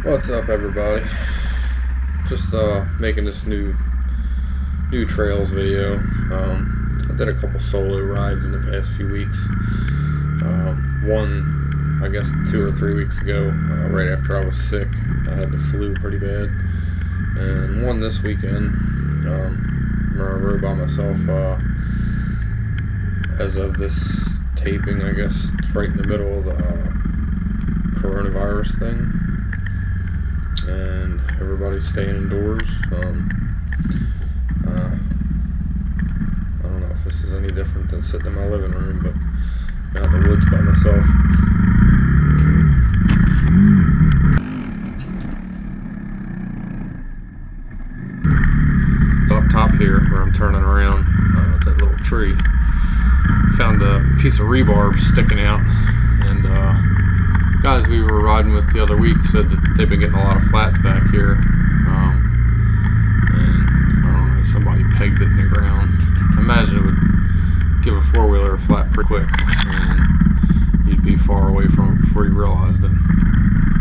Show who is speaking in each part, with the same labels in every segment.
Speaker 1: What's up, everybody? Just making this new trails video. I did a couple solo rides in the past few weeks. One, I guess 2 or 3 weeks ago, right after I was sick. I had the flu pretty bad. And one this weekend, where I rode by myself. As of this taping, I guess it's right in the middle of the coronavirus thing. And everybody's staying indoors. I don't know if this is any different than sitting in my living room, but I'm out in the woods by myself. Up top here, where I'm turning around at that little tree, found a piece of rebarb sticking out, and guys we were riding with the other week said that they've been getting a lot of flats back here, and I don't know, somebody pegged it in the ground. I imagine it would give a four-wheeler a flat pretty quick, and you'd be far away from it before you realized it.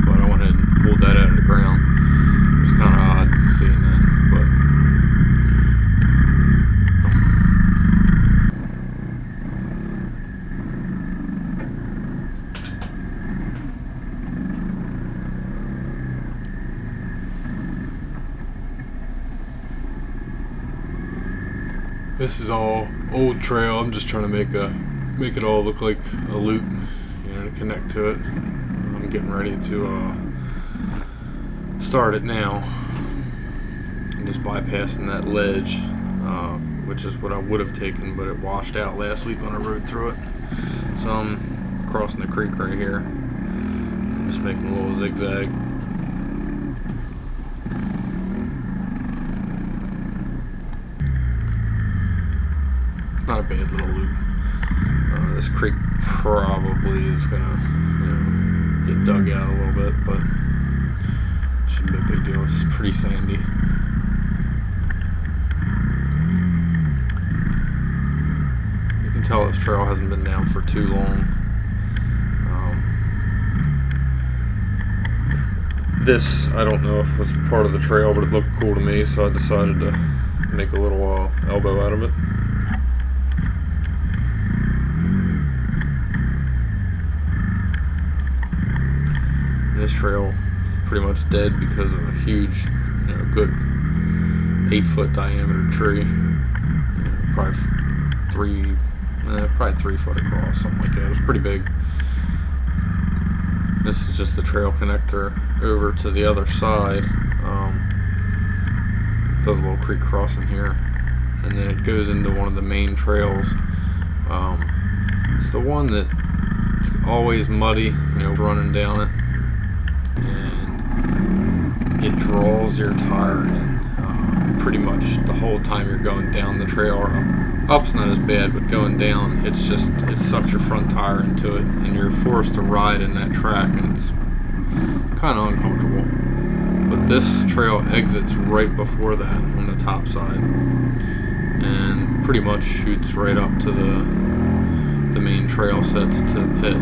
Speaker 1: But I went ahead and pulled that out of the ground. It was kind of odd seeing that, but this is all old trail. I'm just trying to make it all look like a loop, to connect to it. I'm getting ready to start it now. I'm just bypassing that ledge, which is what I would have taken, but it washed out last week when I rode through it. So I'm crossing the creek right here. I'm just making a little zigzag. Not a bad little loop. This creek probably is gonna, get dug out a little bit, but shouldn't be a big deal. It's pretty sandy. You can tell this trail hasn't been down for too long. This, I don't know if it was part of the trail, but it looked cool to me, so I decided to make a little elbow out of it. This trail is pretty much dead because of a huge, good 8-foot diameter tree, probably 3 foot across, something like that. It was pretty big. This is just the trail connector over to the other side. Does a little creek crossing here, and then it goes into one of the main trails. It's the one that it's always muddy, running down it. And it draws your tire in pretty much the whole time you're going down the trail. Or up's not as bad, but going down, it sucks your front tire into it, and you're forced to ride in that track, and it's kind of uncomfortable. But this trail exits right before that on the top side, and pretty much shoots right up to the main trail sets to the pit.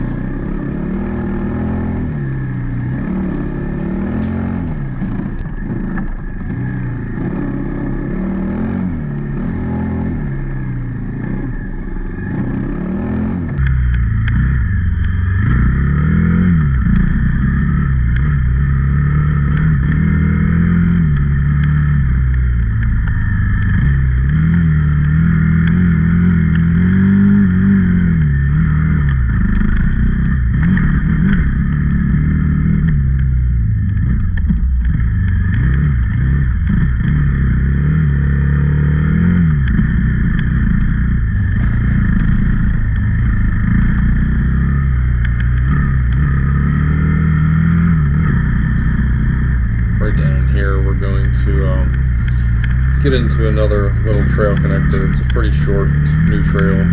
Speaker 1: Get into another little trail connector. It's a pretty short new trail.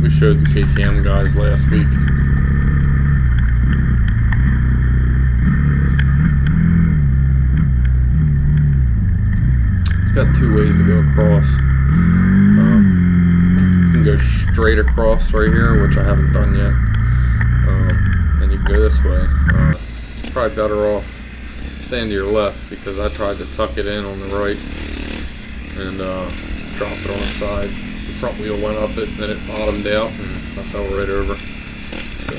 Speaker 1: We showed the KTM guys last week. It's got 2 ways to go across. You can go straight across right here, which I haven't done yet. And you can go this way. Probably better off staying to your left, because I tried to tuck it in on the right and dropped it on the side. The front wheel went up it, then it bottomed out, and I fell right over. So,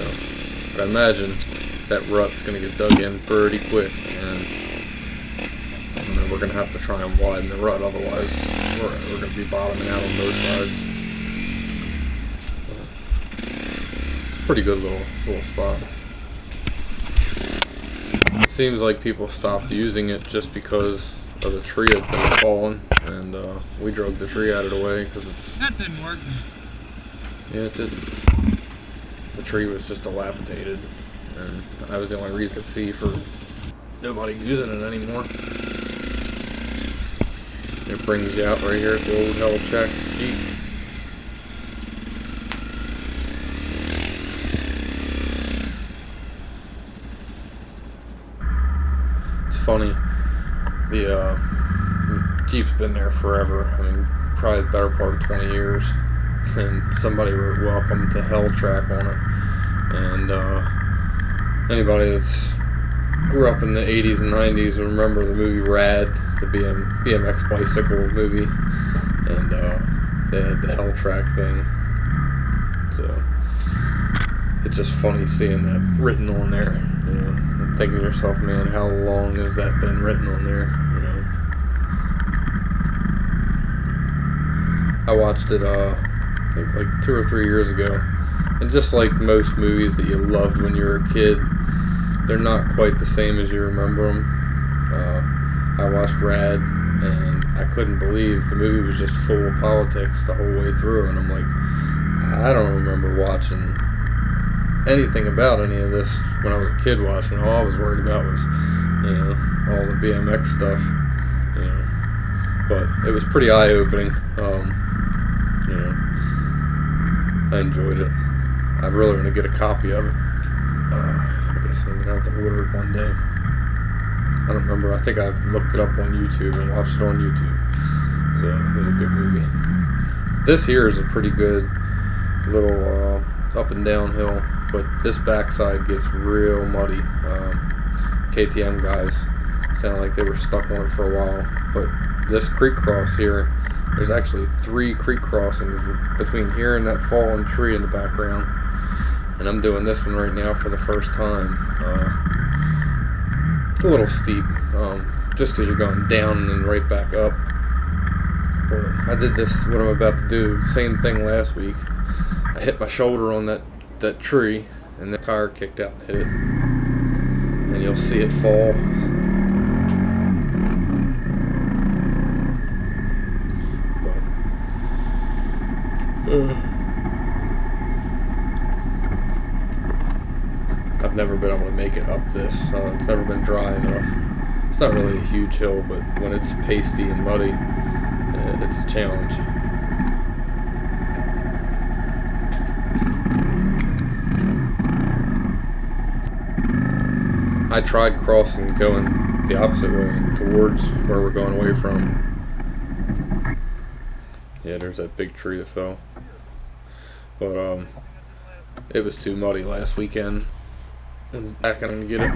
Speaker 1: but I imagine that rut's going to get dug in pretty quick, and we're going to have to try and widen the rut, otherwise we're going to be bottoming out on both sides. It's a pretty good little spot. It seems like people stopped using it just because of the tree had been falling, and we drug the tree out of the way because it's...
Speaker 2: That didn't work.
Speaker 1: Yeah, it didn't. The tree was just dilapidated, and that was the only reason I could see for nobody using it anymore. It brings you out right here at the old Hell-Check Jeep. It's funny, the Jeep's been there forever. I mean, probably the better part of 20 years. And somebody wrote "Welcome to Hell Track" on it. And anybody that's grew up in the 80s and 90s will remember the movie Rad, the BMX bicycle movie, and they had the Hell Track thing. So it's just funny seeing that written on there, you know, and thinking to yourself, man, how long has that been written on there, you know? I watched it, I think like 2 or 3 years ago, and just like most movies that you loved when you were a kid, they're not quite the same as you remember them. I watched Rad, and I couldn't believe the movie was just full of politics the whole way through, and I'm like, I don't remember watching anything about any of this when I was a kid watching. All I was worried about was, you know, all the BMX stuff, you know, but it was pretty eye-opening. You know, I enjoyed it. I really want to get a copy of it. I guess I'm going to have to order it one day. I don't remember. I think I looked it up on YouTube and watched it on YouTube. So it was a good movie. This here is a pretty good little up and down hill, but this backside gets real muddy. KTM guys sound like they were stuck on it for a while. But this creek cross here, there's actually 3 creek crossings between here and that fallen tree in the background. And I'm doing this one right now for the first time. It's a little steep, just because you're going down and then right back up. But I did this, what I'm about to do, same thing last week. I hit my shoulder on that tree, and the tire kicked out and hit it. And you'll see it fall. I've never been able to make it up this. It's never been dry enough. It's not really a huge hill, but when it's pasty and muddy, it's a challenge. I tried crossing, going the opposite way towards where we're going away from. Yeah, there's that big tree that fell. But it was too muddy last weekend. And back and I'm gonna get it.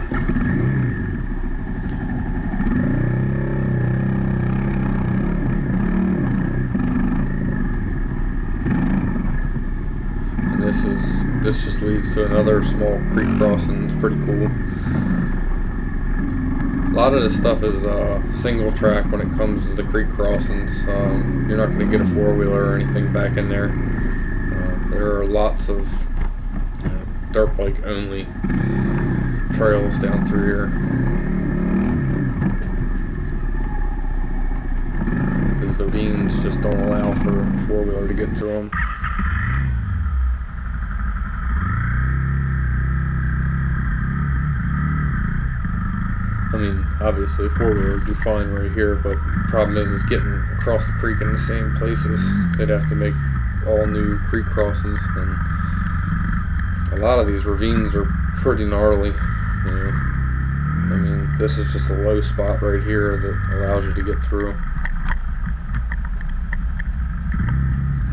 Speaker 1: And this just leads to another small creek crossing. It's pretty cool. A lot of this stuff is single track when it comes to the creek crossings. You're not going to get a 4-wheeler or anything back in there. There are lots of dirt bike only trails down through here. Because the ravines just don't allow for a 4-wheeler to get through them. I mean, obviously a 4-wheeler would do fine right here, but the problem is getting across the creek in the same places. They'd have to make all new creek crossings, and a lot of these ravines are pretty gnarly, you know. I mean, this is just a low spot right here that allows you to get through.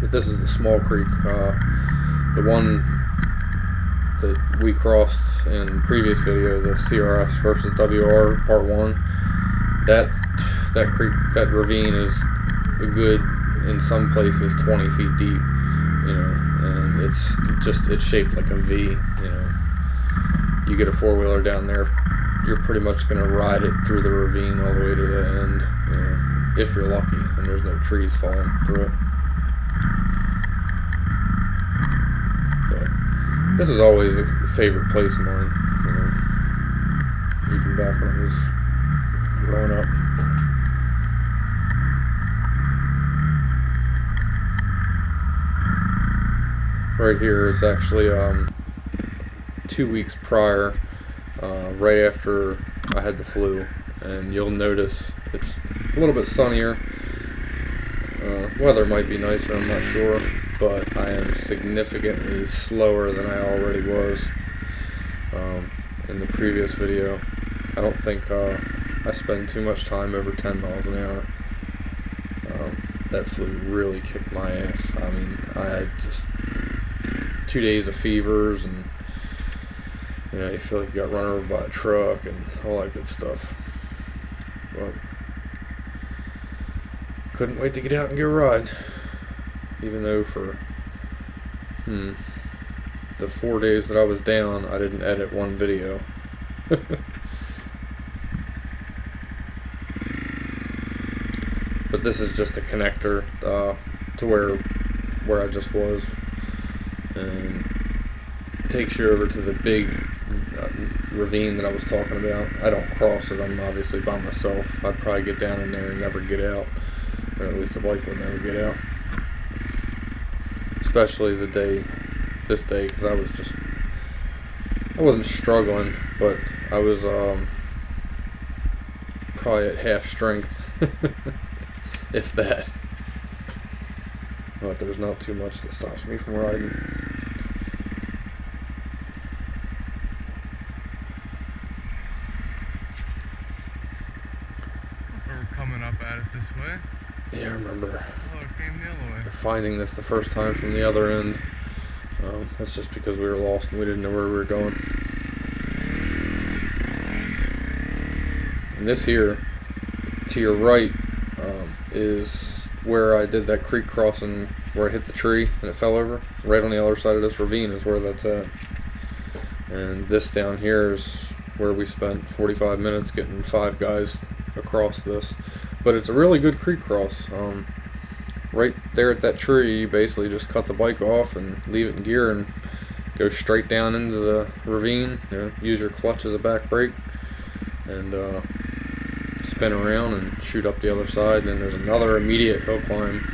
Speaker 1: But this is the small creek. The one that we crossed in previous video, the CRFs versus WR part 1, that creek, that ravine is a good, in some places, 20 feet deep, you know, and it's shaped like a V, you know. You get a four-wheeler down there, you're pretty much going to ride it through the ravine all the way to the end, you know, if you're lucky and there's no trees falling through it. But this is always a favorite place of mine, you know, even back when I was growing up. Right here is actually 2 weeks prior, right after I had the flu, and you'll notice it's a little bit sunnier. Weather might be nicer, I'm not sure, but I am significantly slower than I already was in the previous video. I don't think I spend too much time over 10 miles an hour. That flu really kicked my ass. I mean, I had just 2 days of fevers, and you know, you feel like you got run over by a truck and all that good stuff. But couldn't wait to get out and get a ride. Even though for the 4 days that I was down, I didn't edit one video. But this is just a connector to where I just was, and it takes you over to the big ravine that I was talking about. I don't cross it, I'm obviously by myself. I'd probably get down in there and never get out, or at least the bike would never get out. Especially this day, because I wasn't struggling, but I was probably at half strength, if that. But there's not too much that stops me from riding.
Speaker 2: We're coming up at it this way.
Speaker 1: Yeah, I remember
Speaker 2: Oh, it came the other way.
Speaker 1: finding this the first time from the other end. That's just because we were lost and we didn't know where we were going. And this here, to your right, is where I did that creek crossing, where I hit the tree and it fell over. Right on the other side of this ravine is where that's at. And this down here is where we spent 45 minutes getting 5 guys across this. But it's a really good creek cross. Right there at that tree, you basically just cut the bike off and leave it in gear and go straight down into the ravine. You know, use your clutch as a back brake and spin around and shoot up the other side. And then there's another immediate hill climb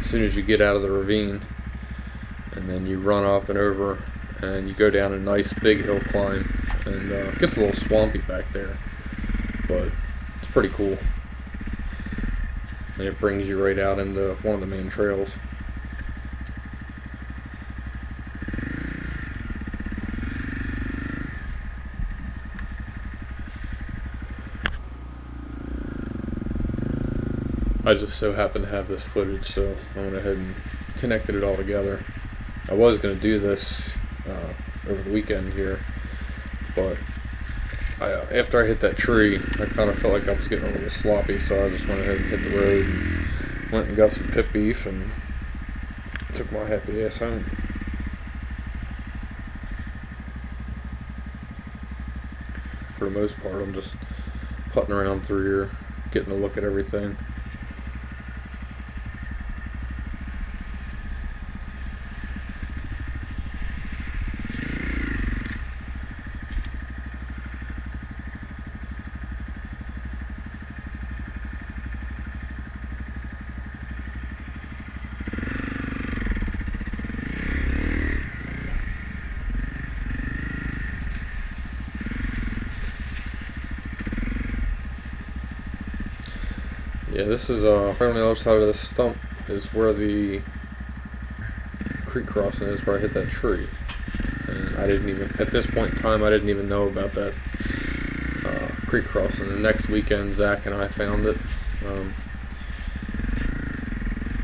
Speaker 1: as soon as you get out of the ravine, and then you run up and over and you go down a nice big hill climb, and it gets a little swampy back there, but it's pretty cool. And it brings you right out into one of the main trails. I just so happen to have this footage, so I went ahead and connected it all together. I was going to do this over the weekend here, but after I hit that tree, I kind of felt like I was getting a little sloppy, so I just went ahead and hit the road and went and got some pit beef and took my happy ass home. For the most part, I'm just putting around through here, getting a look at everything. Yeah, this is right on the other side of the stump is where the creek crossing is, where I hit that tree. And I didn't even, at this point in time, I didn't even know about that creek crossing. The next weekend, Zach and I found it.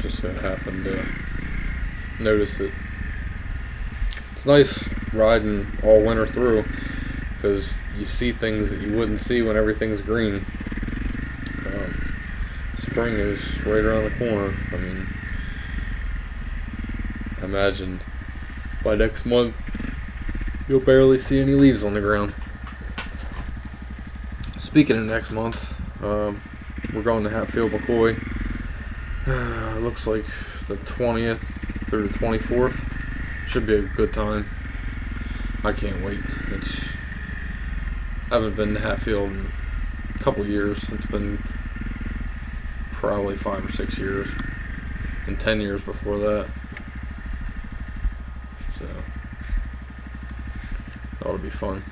Speaker 1: Just so happened to notice it. It's nice riding all winter through, because you see things that you wouldn't see when everything's green. Spring is right around the corner. I mean, I imagine by next month you'll barely see any leaves on the ground. Speaking of next month, we're going to Hatfeild McCoy. Looks like the 20th through the 24th. Should be a good time. I can't wait. I haven't been to Hatfield in a couple years. It's been probably 5 or 6 years, and 10 years before that. So that ought to be fun.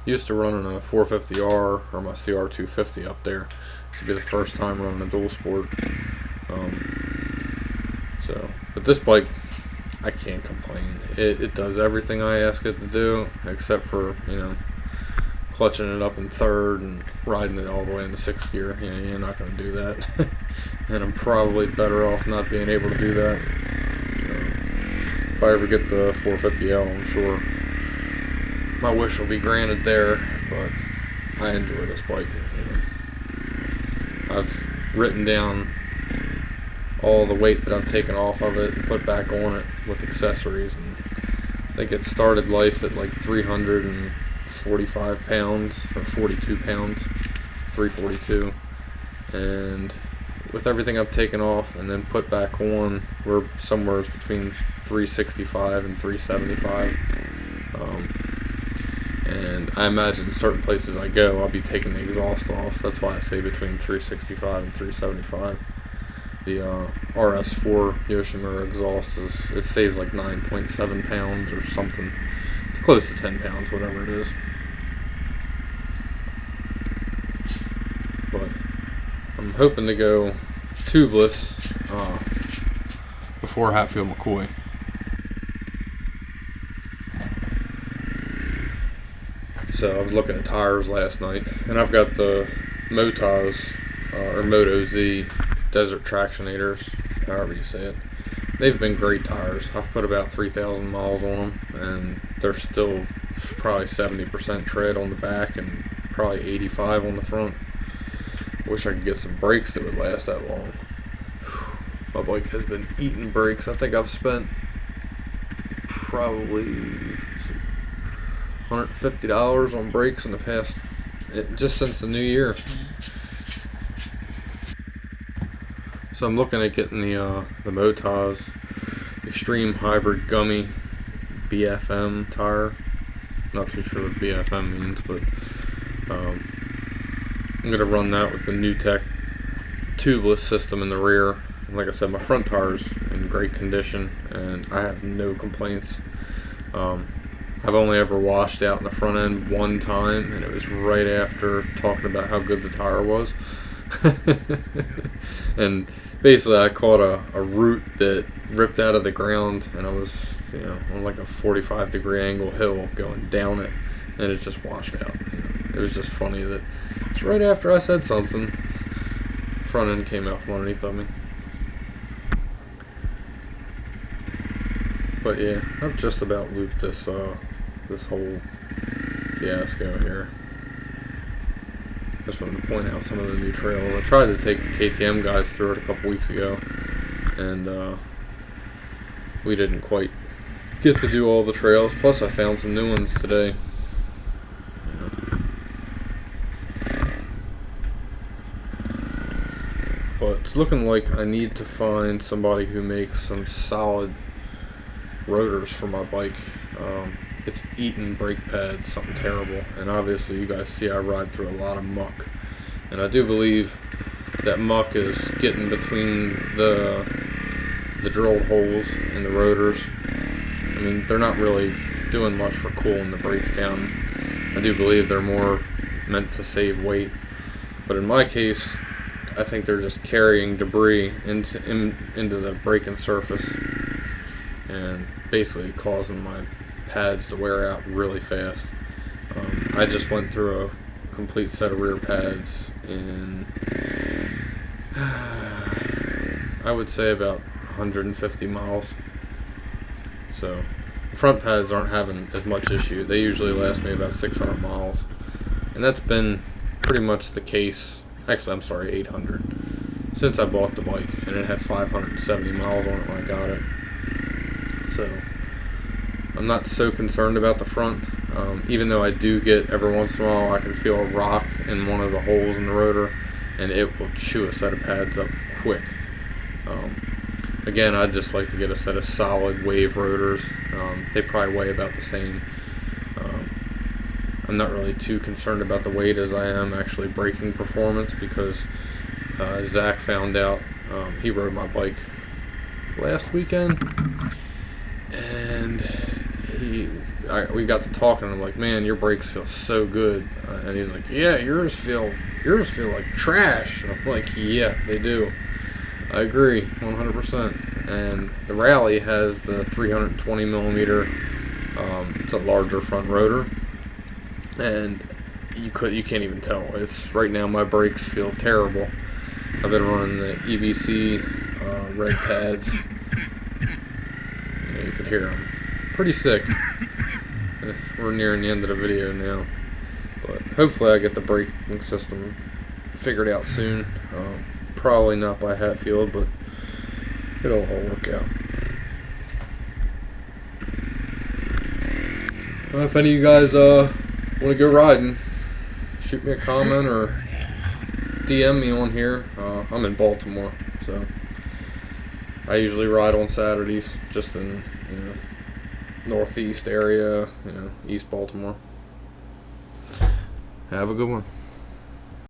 Speaker 1: Used to running a 450R or my CR250 up there. This will be the first time running a dual sport. But this bike, I can't complain. It does everything I ask it to do, except for, clutching it up in third and riding it all the way into sixth gear. You're not going to do that. And I'm probably better off not being able to do that. If I ever get the 450L, I'm sure my wish will be granted there, but I enjoy this bike. I've written down all the weight that I've taken off of it and put back on it with accessories, and I think it started life at like 345 pounds or 42 pounds, 342, and with everything I've taken off and then put back on, we're somewhere between 365 and 375. And I imagine certain places I go, I'll be taking the exhaust off. That's why I say between 365 and 375. The RS4 Yoshimura exhaust it saves like 9.7 pounds or something. It's close to 10 pounds, whatever it is. But I'm hoping to go tubeless before Hatfeild McCoy. So I was looking at tires last night, and I've got the Motos or Moto Z Desert Tractionators, however you say it. They've been great tires. I've put about 3,000 miles on them, and they're still probably 70% tread on the back and probably 85 on the front. Wish I could get some brakes that would last that long. My bike has been eating brakes. I think I've spent probably $150 on brakes in the past, just since the new year. So I'm looking at getting the Motos Extreme Hybrid Gummy BFM tire. Not too sure what BFM means, but I'm going to run that with the New Tech tubeless system in the rear. Like I said, my front tire's in great condition, and I have no complaints. I've only ever washed out in the front end one time, and it was right after talking about how good the tire was. And basically I caught a root that ripped out of the ground, and I was on like a 45-degree angle hill going down it, and it just washed out. It was just funny that it's right after I said something, front end came out from underneath of me. But yeah, I've just about looped this whole fiasco here. Just wanted to point out some of the new trails. I tried to take the KTM guys through it a couple weeks ago, and we didn't quite get to do all the trails. Plus I found some new ones today. But it's looking like I need to find somebody who makes some solid rotors for my bike. It's eating brake pads, something terrible, and obviously you guys see I ride through a lot of muck, and I do believe that muck is getting between the drilled holes and the rotors. I mean, they're not really doing much for cooling the brakes down. I do believe they're more meant to save weight, but in my case I think they're just carrying debris into the braking surface and basically causing my pads to wear out really fast. I just went through a complete set of rear pads in I would say about 150 miles. So front pads aren't having as much issue. They usually last me about 600 miles, and that's been pretty much the case. Actually, I'm sorry, 800 since I bought the bike, and it had 570 miles on it when I got it. So I'm not so concerned about the front, even though I do get every once in a while I can feel a rock in one of the holes in the rotor, and it will chew a set of pads up quick. Again, I'd just like to get a set of solid wave rotors. They probably weigh about the same. I'm not really too concerned about the weight as I am actually braking performance, because Zach found out, he rode my bike last weekend, and we got to talking, and I'm like, man, your brakes feel so good, and he's like, yeah, yours feel like trash, and I'm like, yeah, they do. I agree 100%. And the Rally has the 320 millimeter, it's a larger front rotor, and you can't even tell. It's right now my brakes feel terrible. I've been running the EBC red pads. Yeah, you can hear them. Pretty sick. We're nearing the end of the video now, but hopefully I get the braking system figured out soon. Probably not by Hatfield, but it'll all work out. If any of you guys want to go riding, shoot me a comment or DM me on here. I'm in Baltimore, so I usually ride on Saturdays, just in northeast area, East Baltimore. Have a good one.